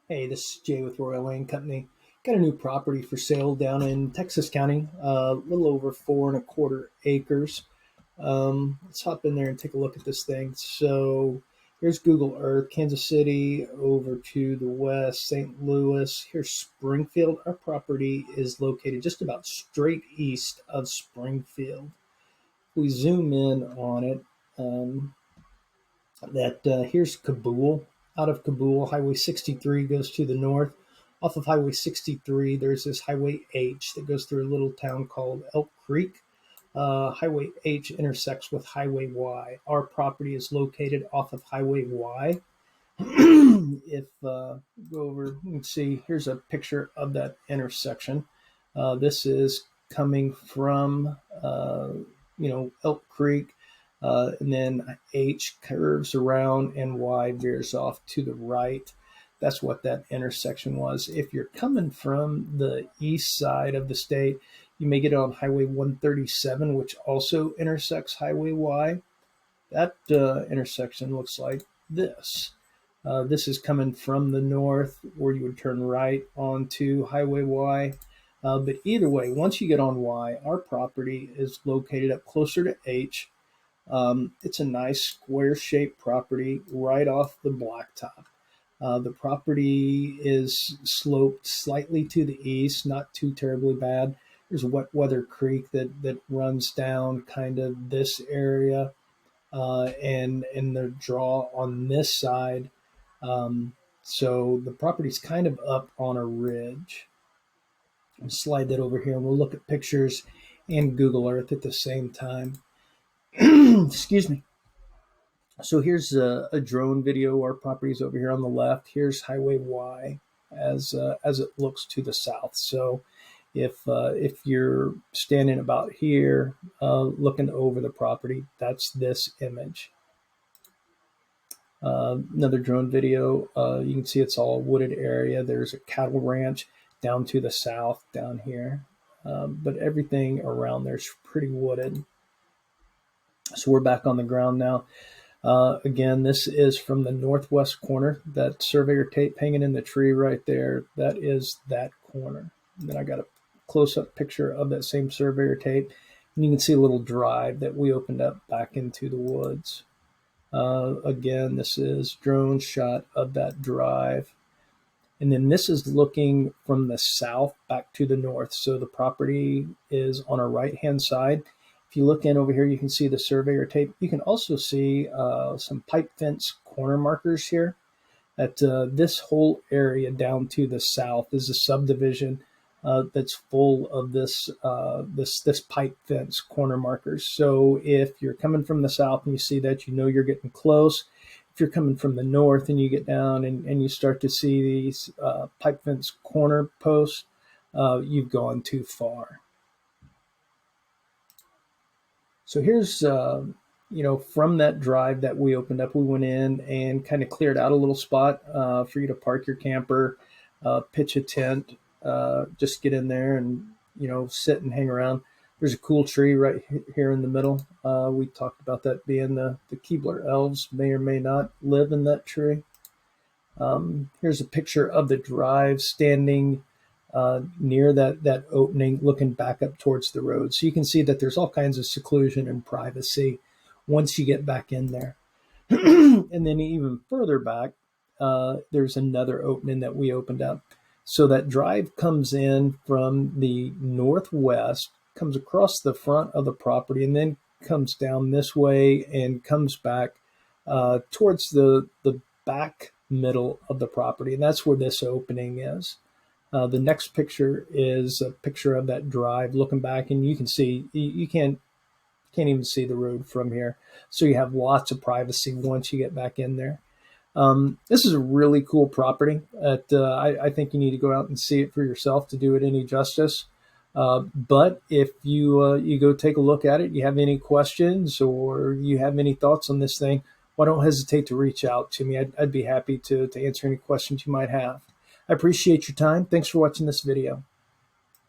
Hey, this is Jay with Royal Lane Company. Got a new property for sale down in Texas County, a little over 4.25 acres. Let's hop in there and take a look at this thing. So here's Google Earth, Kansas City over to the west, St. Louis. Here's Springfield. Our property is located just about straight east of Springfield. We zoom in on it. Um, Here's Kabul. Out of Kabul, Highway 63 goes to the north. Off of Highway 63, there's this Highway H that goes through a little town called Elk Creek. Highway H intersects with Highway Y. Our property is located off of Highway Y. If Go over, you can see here's a picture of that intersection. This is coming from Elk Creek, and then H curves around and Y veers off to the right. That's what that intersection was. If you're coming from the east side of the state, you may get on Highway 137, which also intersects Highway Y. That intersection looks like this. This is coming from the north, where you would turn right onto Highway Y. But either way, once you get on Y, our property is located up closer to H. It's a nice square-shaped property right off the blacktop. The property is sloped slightly to the east, not too terribly bad. There's a wet weather creek that runs down kind of this area, and the draw on this side. So the property's kind of up on a ridge. I'll slide that over here and we'll look at pictures and Google Earth at the same time. Excuse me. So here's a drone video. Our property's over here on the left. Here's Highway Y as it looks to the south. So if you're standing about here looking over the property, that's this image. Another drone video. You can see it's all wooded area. There's a cattle ranch down to the south down here, but everything around there's pretty wooded. So we're back on the ground now. Again, this is from the northwest corner. That surveyor tape hanging in the tree right there, that is that corner. And then I got a close-up picture of that same surveyor tape. And you can see a little drive that we opened up back into the woods. Again, this is drone shot of that drive. And then this is looking from the south back to the north. So the property is on our right-hand side. If you look in over here, you can see the surveyor tape. You can also see some pipe fence corner markers here. That this whole area down to the south is a subdivision that's full of this pipe fence corner markers. So if you're coming from the south and you see that, you know you're getting close. If you're coming from the north and you get down and you start to see these pipe fence corner posts, you've gone too far. So here's, from that drive that we opened up, we went in and kind of cleared out a little spot for you to park your camper, pitch a tent, just get in there and, sit and hang around. There's a cool tree right here in the middle. We talked about that being the Keebler elves may or may not live in that tree. Here's a picture of the drive standing near that opening, looking back up towards the road. So you can see that there's all kinds of seclusion and privacy once you get back in there. And then even further back, there's another opening that we opened up. So that drive comes in from the northwest, comes across the front of the property, and then comes down this way and comes back towards the back middle of the property. And that's where this opening is. The next picture is a picture of that drive looking back, and you can see you can't even see the road from here. So you have lots of privacy once you get back in there. This is a really cool property. I think you need to go out and see it for yourself to do it any justice. But if you go take a look at it, you have any questions or you have any thoughts on this thing, why don't hesitate to reach out to me. I'd be happy to answer any questions you might have. I appreciate your time. Thanks for watching this video.